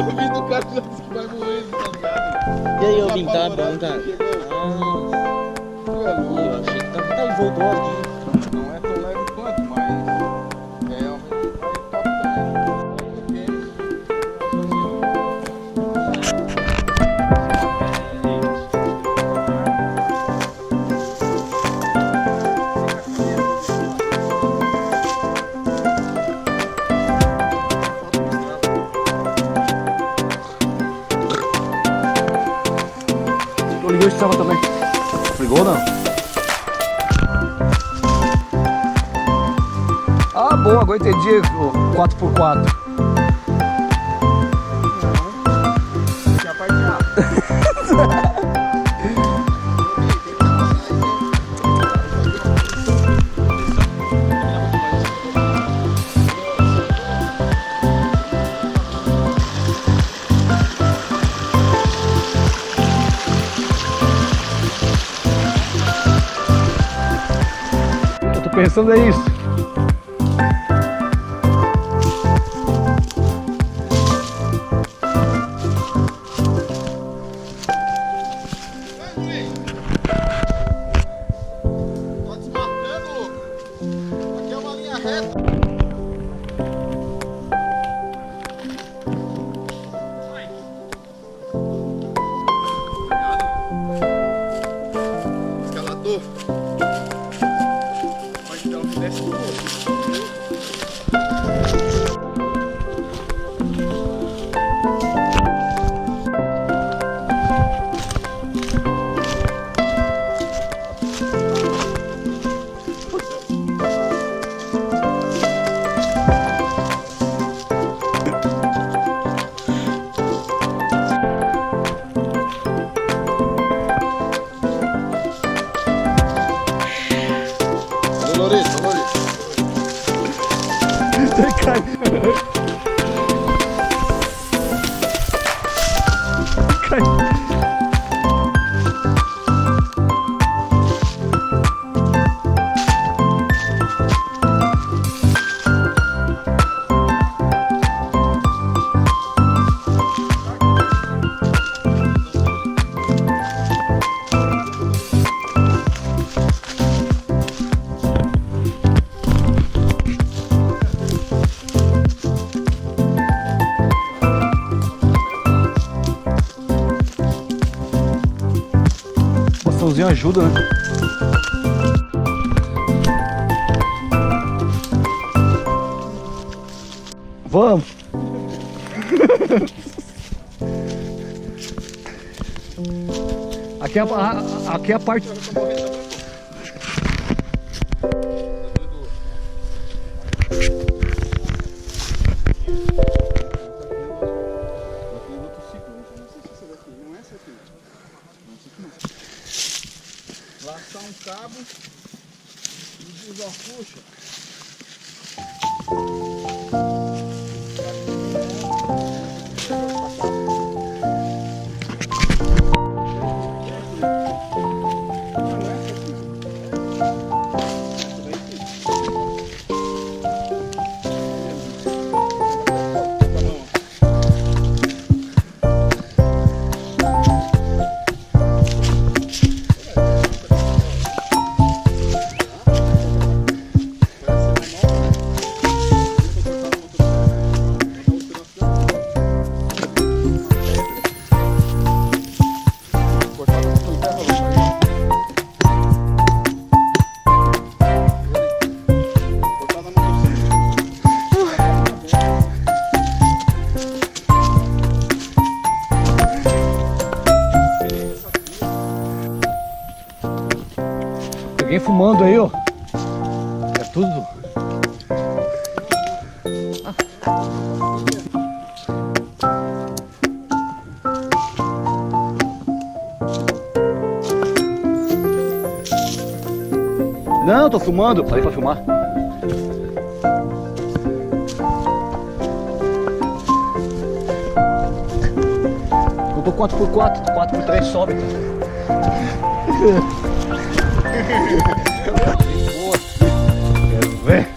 Eu vi do cara já disse que vai morrer, tá ligado? E aí, ô Vim, tá bom, cara? Eu achei que tava. Tá, e voltou aqui. Não é tão leve quanto, mas realmente vai top também. Eu liguei o sistema também. Ligou ou não? Ah, bom, agora entendi o 4x4. Tinha a parte A. Eu tô pensando é isso. Tá desmarcando, louco. Aqui é uma linha reta. Escalador. Pode dar um desce do outro. Dolorido. Bastãozinho ajuda, né? Vamos! Aqui é a parte. Laçar um cabo e usar puxa. Alguém fumando aí, ó. É tudo. Não, tô filmando. Falei pra filmar. Eu tô 4x4, 4x3 sobe. Quero ver.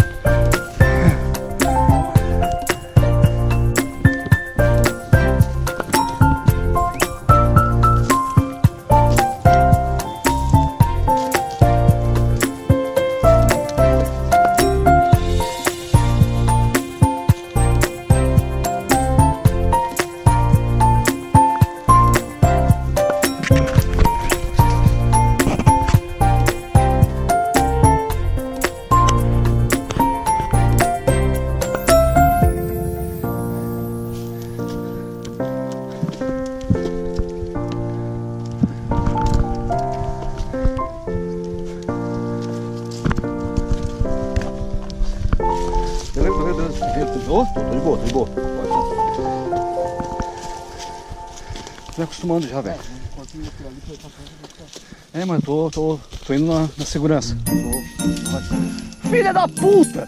Tô de boa, tô de boa. Tô me acostumando já, velho. É, mas tô indo na segurança. Filha da puta!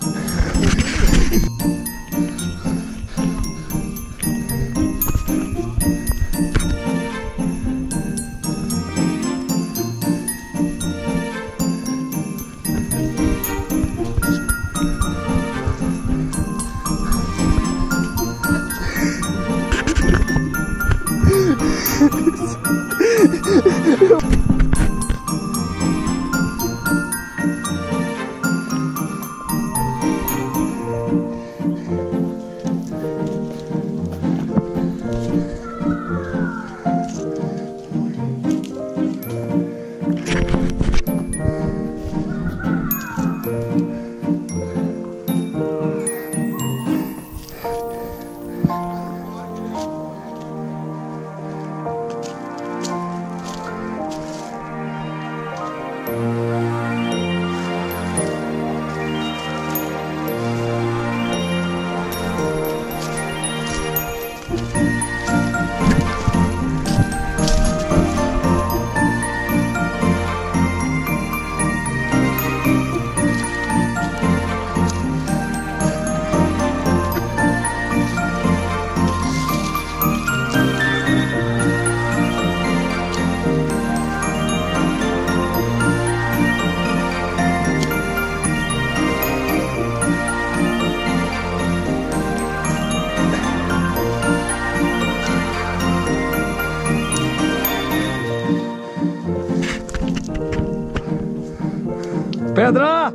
Pedra!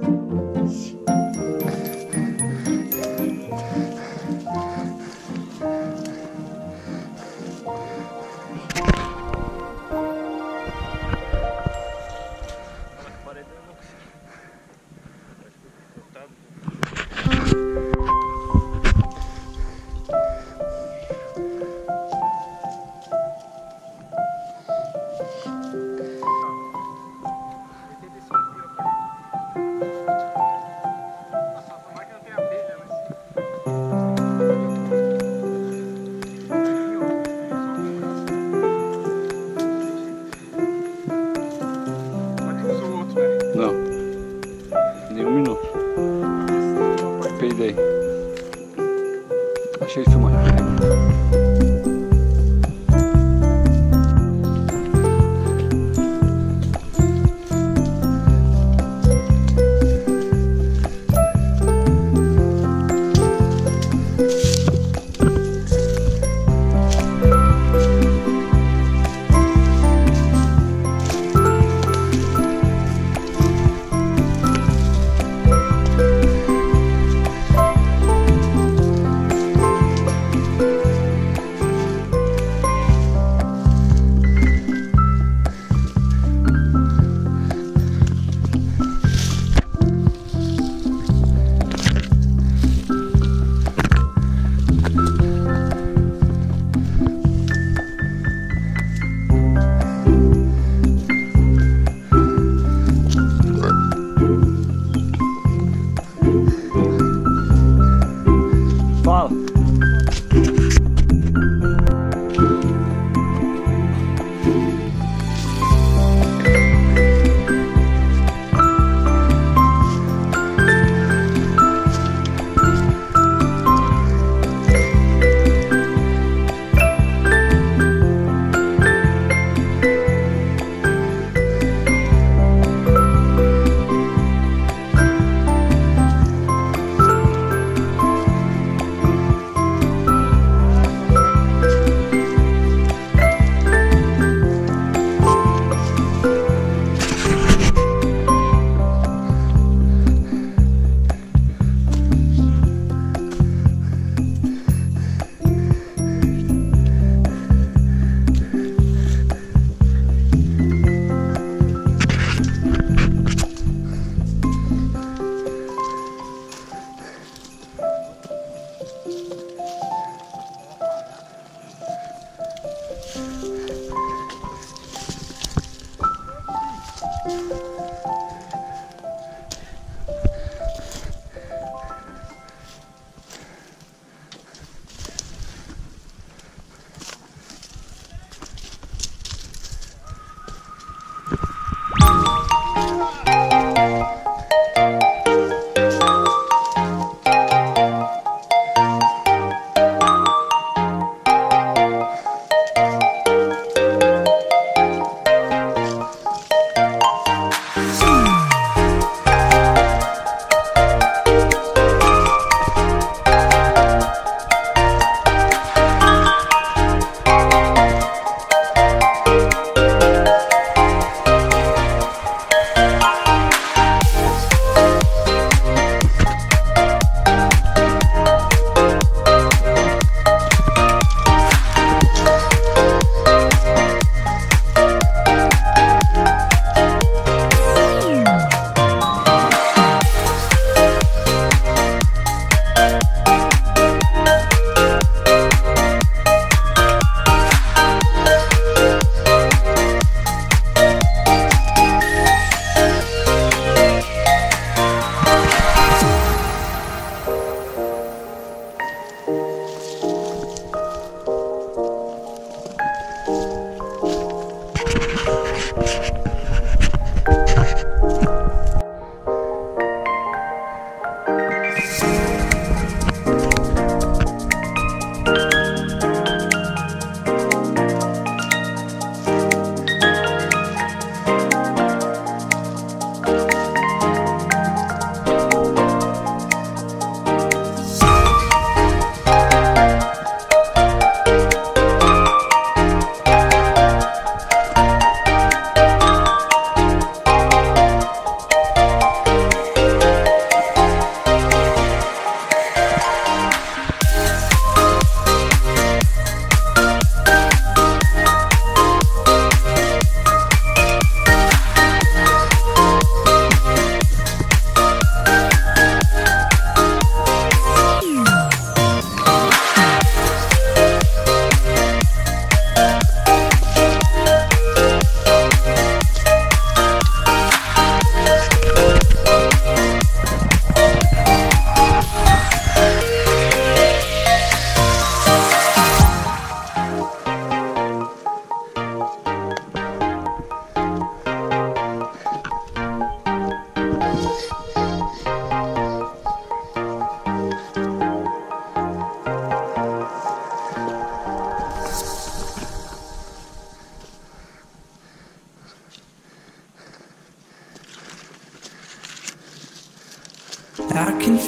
Não. Nem 1 minuto. Peidei. Achei de filmar.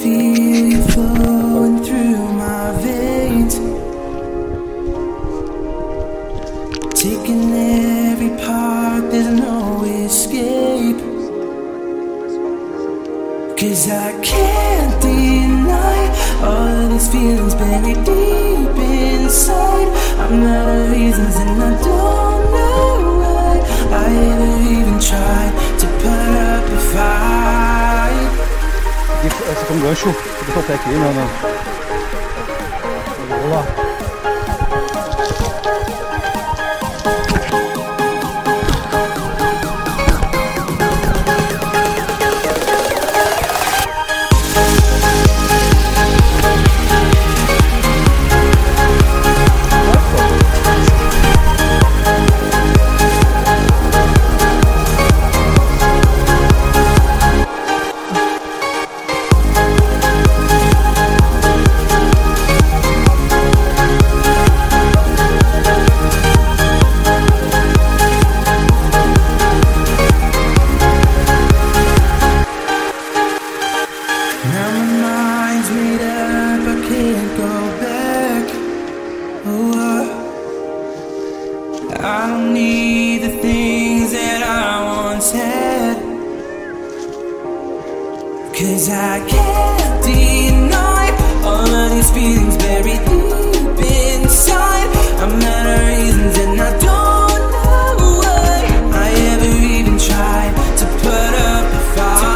feel you flowing through my veins, taking every part, there's no escape. 'Cause I can't deny all of these feelings buried deep inside. I'm out of reasons and I don't know why I ever even tried to put up a fight. Esse aqui é um gancho, vou botar o pé aqui, não. Vamos lá. I don't need the things that I once had, 'cause I can't deny all of these feelings buried deep inside. I'm out of reasons and I don't know why I ever even tried to put up a fight.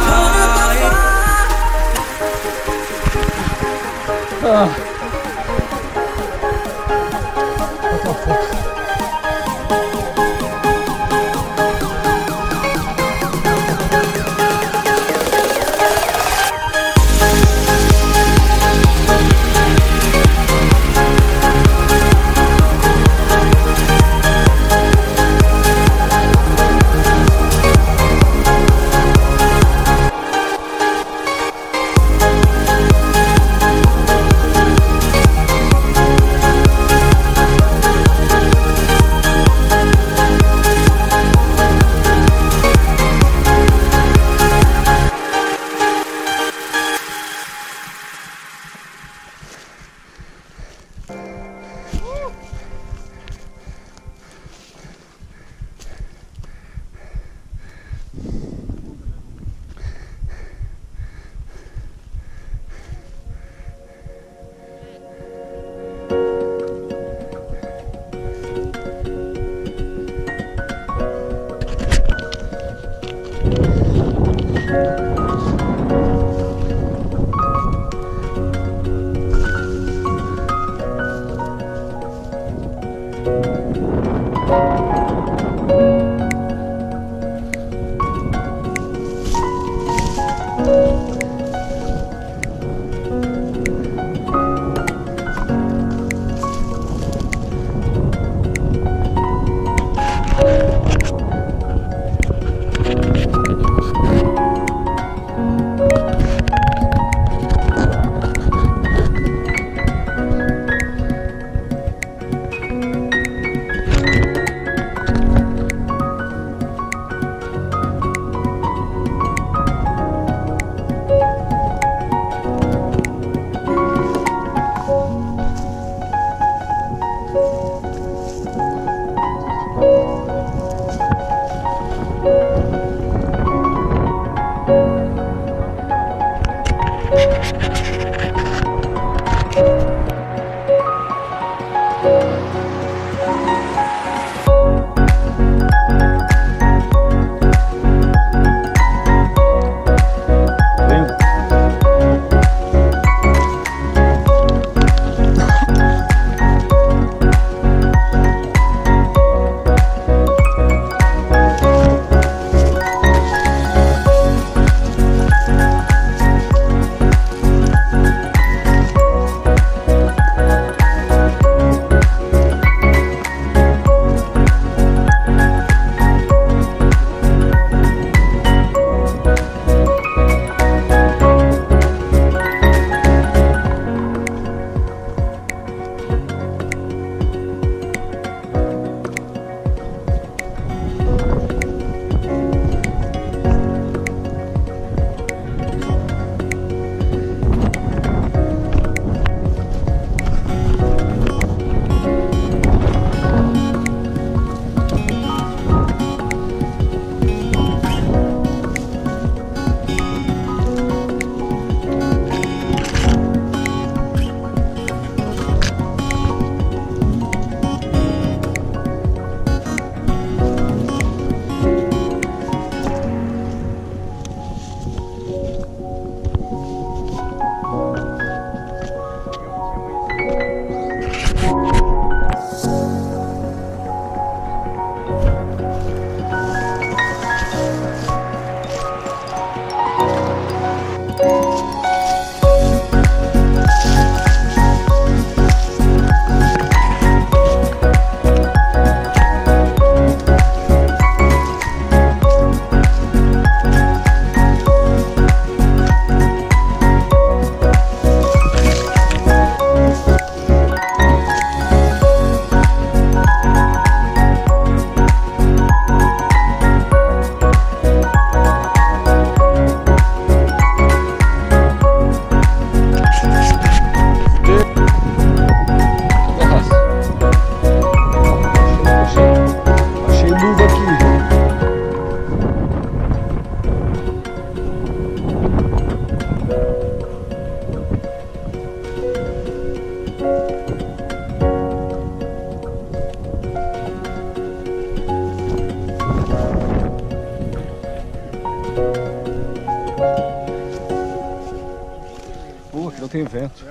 tem vento.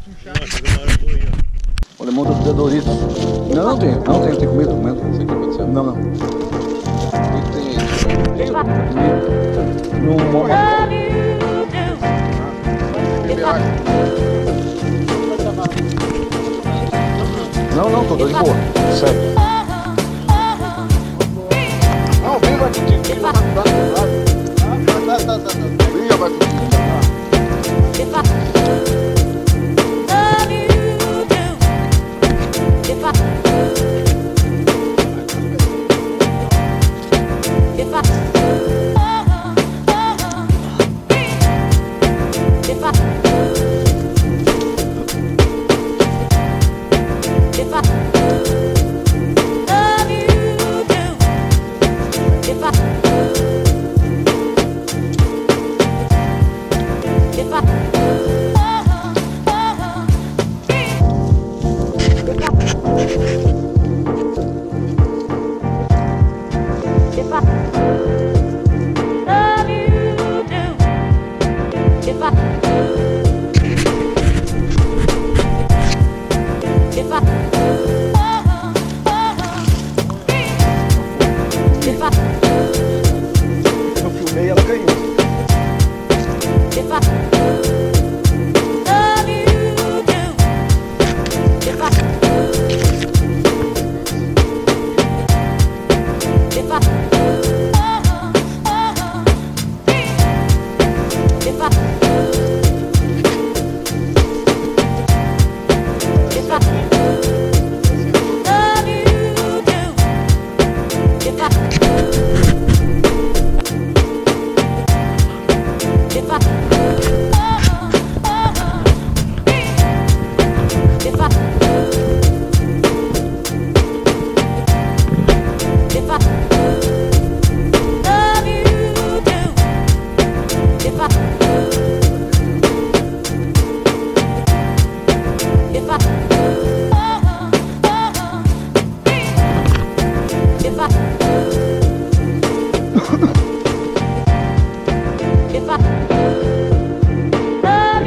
puxar. O limão dos Doritos. Não tem comida, comendo. Não sei o que aconteceu. Não. O que tem aí? No morro. Não, tô de boa. Sério. Não, vem vai contigo. Vem vai contigo. Vem vai contigo. Eu filmei e ela caiu.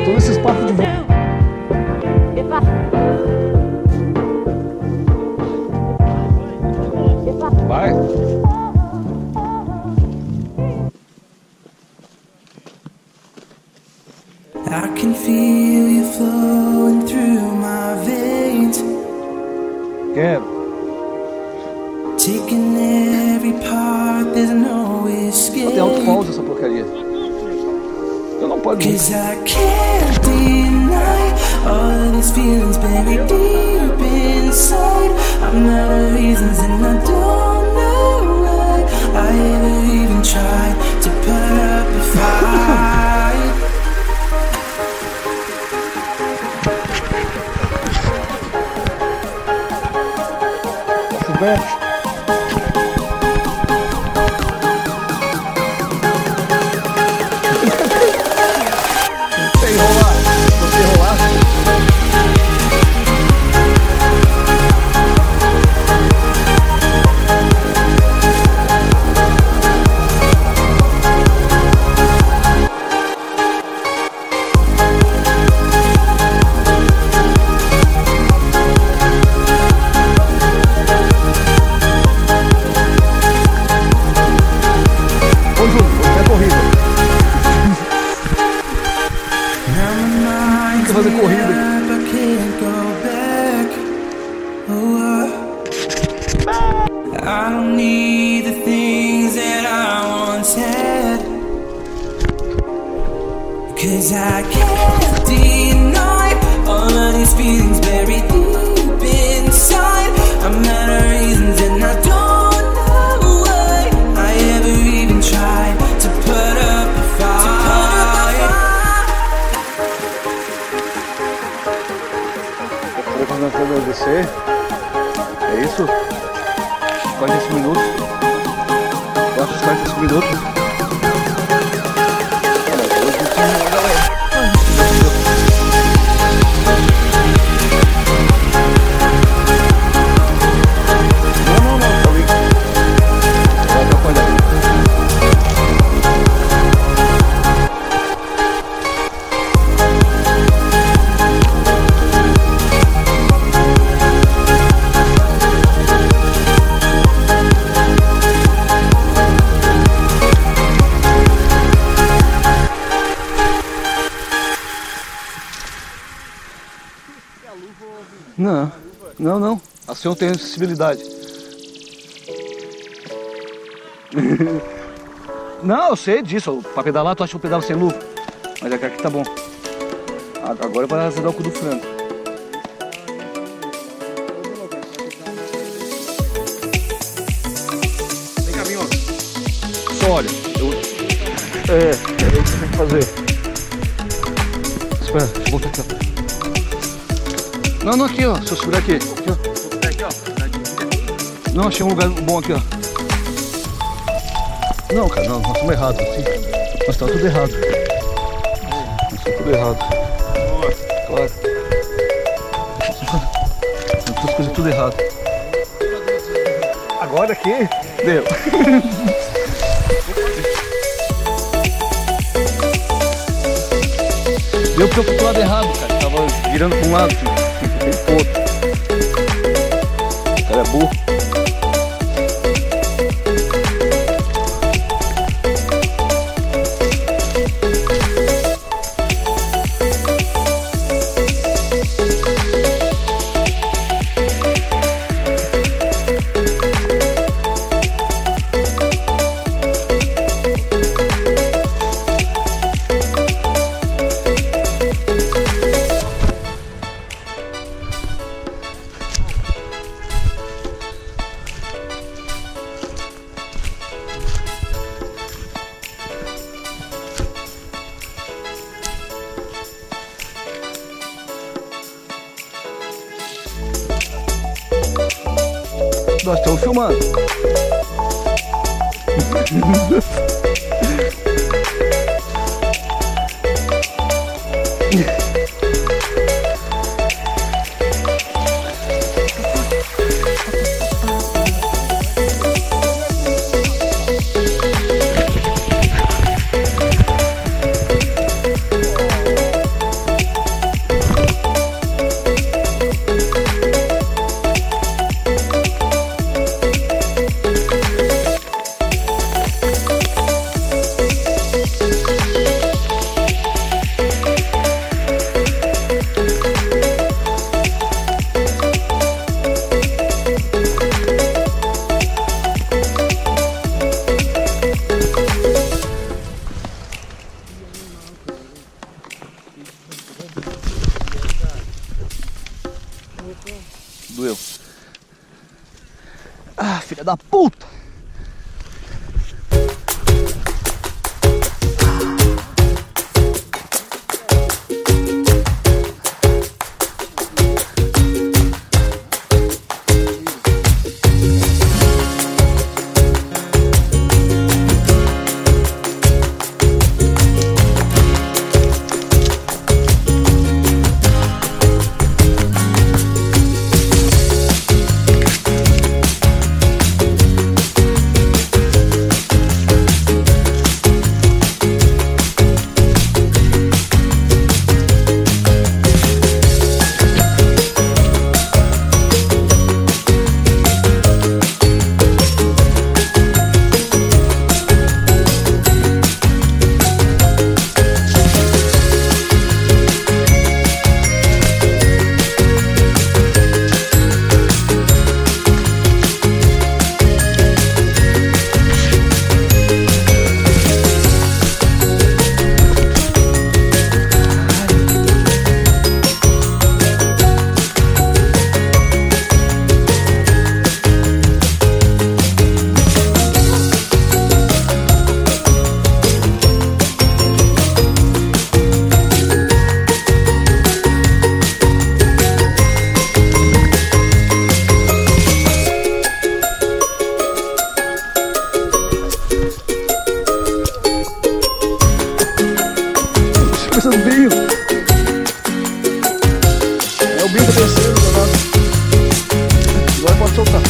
Todos esses papos de volta. Vai. I can feel you flowing through my veins, Quero. taking every part, there's no escape. Tem alto pausa essa porcaria. Eu não pode. 'Cause I can't deny all of these feelings buried deep inside. I'm out of reasons and I don't know why I ever even tried to put up a fight. Chovente. Sem rolar. Você rolar. Ô Júlio, você é corrida. Now my mind's Você fazer made corrida. up, I can't go back. Oh, I don't need the things that I once had, 'cause I can't deny all of these feelings buried deep inside. I'm out of reasons and I don't know why I ever even tried to put up a fight. Vou fazer uma coisa pra descer. É isso? 45 minutos. Eu acho que 45 minutos. Não, tá bem. Vai atrapalhar. Não, não, não. Assim eu tenho sensibilidade. Não, eu sei disso. Pra pedalar, tu acha que eu pedalo sem luva? Mas aqui tá bom. Agora vai azedar o cu do frango. Vem cá, minhoca. Só olha. É isso que eu tenho que fazer. Espera, deixa eu voltar aqui, ó. Não, aqui, ó. Se eu segurar aqui. Aqui, ó. Não, achei um lugar bom aqui, ó. Não, cara, não, nós estamos errados. Assim. Nós estamos tudo errado. Nós estamos tudo errado. Claro. As coisas tudo errado. Agora aqui, deu. Deu porque eu fui pro lado errado, cara. Tava virando pra um lado, filho. Tem pro outro. O cara é burro. Nós estamos filmando. Doeu. Ah, filha da puta! É o bico descendo, agora pode soltar.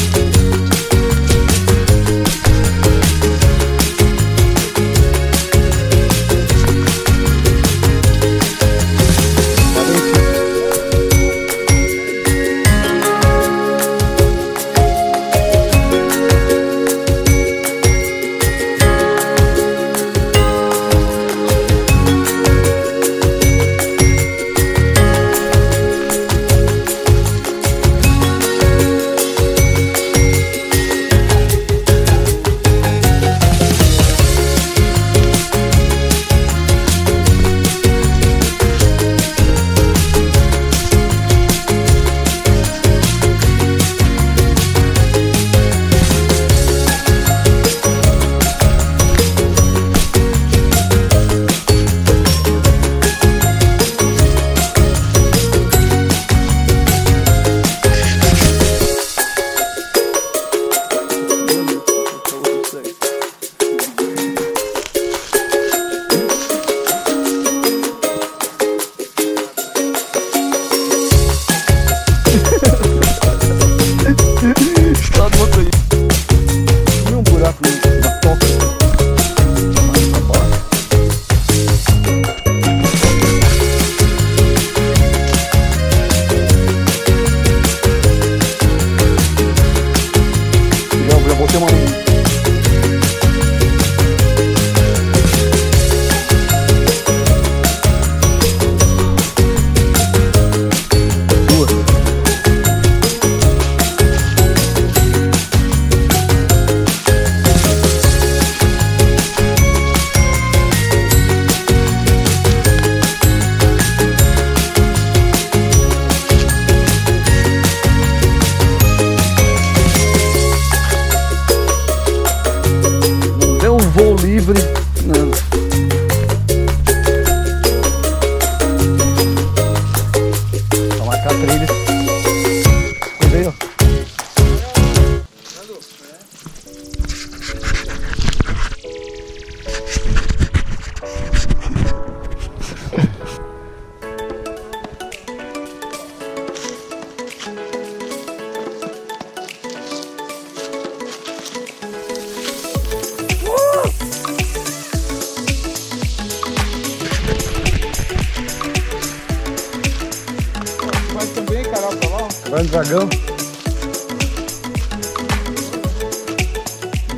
Grande dragão.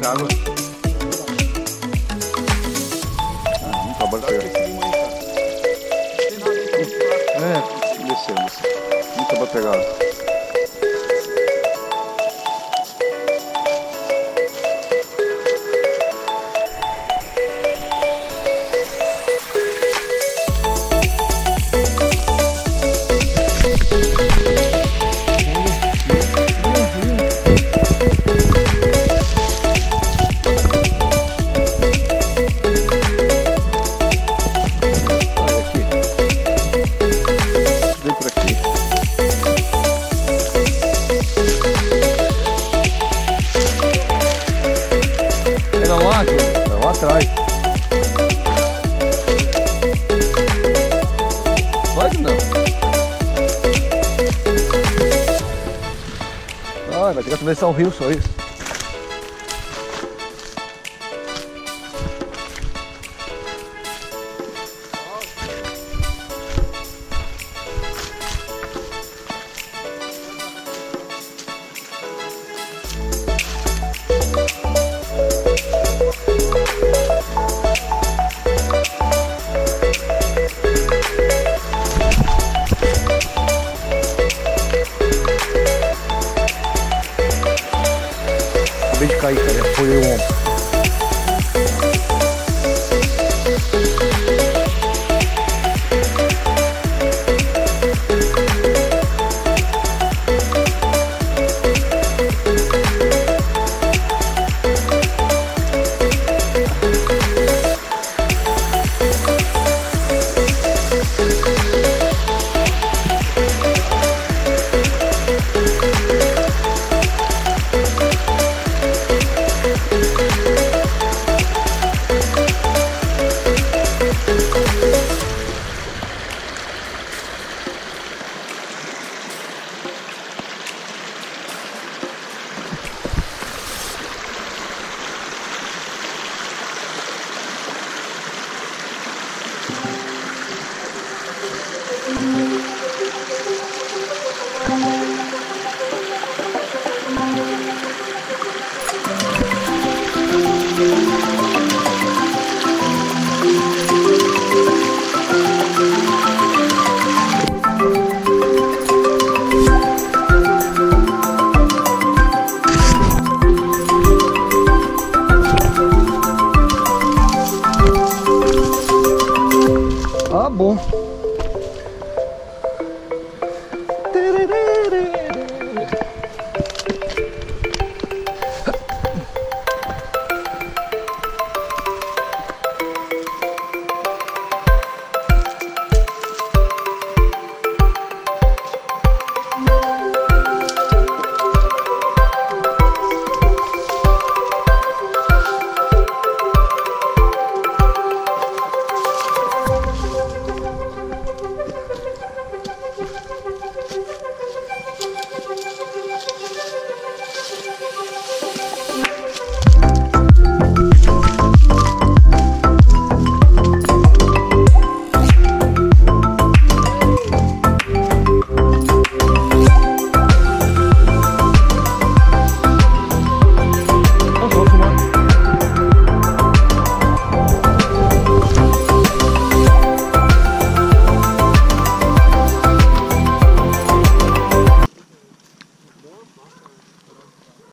Água. Não trabalho pra descendo. Não trabalho pegado. Atrás. Pode não. Ah, vai ter que atravessar o rio, só isso. Acabei de cair, cara, apoiei o ombro. Ah, bom.